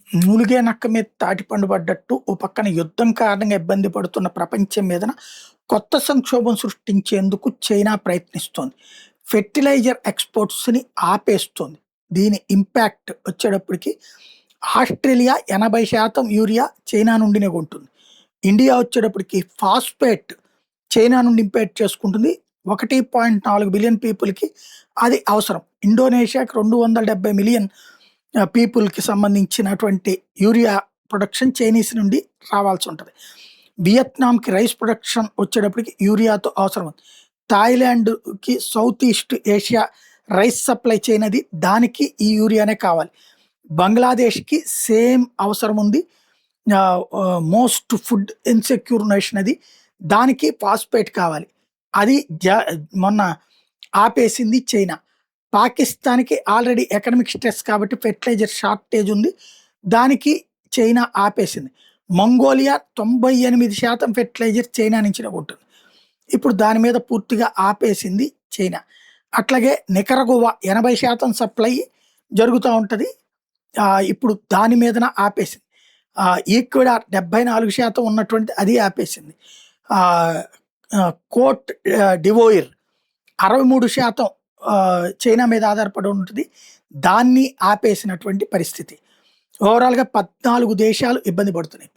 మూలిగే నక్క మీద తాటిపండు పడ్డట్టు ఓ పక్కన యుద్ధం కారణంగా ఇబ్బంది పడుతున్న ప్రపంచం మీదన కొత్త సంక్షోభం సృష్టించేందుకు చైనా ప్రయత్నిస్తోంది. ఫెర్టిలైజర్ ఎక్స్‌పోర్ట్స్‌ని ఆపేస్తోంది. దీని ఇంపాక్ట్ వచ్చేటప్పటికి ఆస్ట్రేలియా 80% యూరియా చైనా నుండినే కొంటుంది. ఇండియా వచ్చేటప్పటికి ఫాస్ఫేట్ చైనా నుండి ఇంపోర్ట్ చేసుకుంటుంది. 1.4 బిలియన్ పీపుల్‌కి అది అవసరం. ఇండోనేషియాకి 270 మిలియన్ పీపుల్‌కి సంబంధించినటువంటి యూరియా ప్రొడక్షన్ చైనీస్ నుండి రావాల్సి ఉంటది. వియత్నాంకి రైస్ ప్రొడక్షన్ వచ్చేటప్పటికి యూరియాతో అవసరం ఉంది. థాయిలాండ్‌కి south east Asia rice supply chain అది. దానికి ఈ యూరియానే కావాలి. బంగ్లాదేశ్‌కి సేమ్ అవసరం ఉంది. మోస్ట్ ఫుడ్ ఇన్‌సెక్యూర్ నేషన్ అది. దానికి ఫాస్ఫేట్ కావాలి. అది మొన్న ఆపేసింది చైనా. పాకిస్తాన్‌కి ఆల్రెడీ ఎకనామిక్ స్ట్రెస్ కాబట్టి ఫెర్టిలైజర్ షార్టేజ్ ఉంది. దానికి చైనా ఆపేసింది. మంగోలియా 98% ఫెర్టిలైజర్ చైనా నుంచినే కొంటుంది. ఇప్పుడు దాని మీద పూర్తిగా ఆపేసింది చైనా. అట్లాగే నికరగువా 80% సప్లై జరుగుతా ఉంటది. ఇప్పుడు దాని మీదన ఆపేసింది. ఈక్వెడార్ 74% ఉన్నటువంటిది అది ఆపేసింది. ఆహ్, కోట్ డివోయిర్ 63% చైనా మీద ఆధారపడి ఉంటది. దాన్ని ఆపేసినటువంటి పరిస్థితి. ఓవరాల్‌గా 14 దేశాలు ఇబ్బంది పడుతున్నాయి.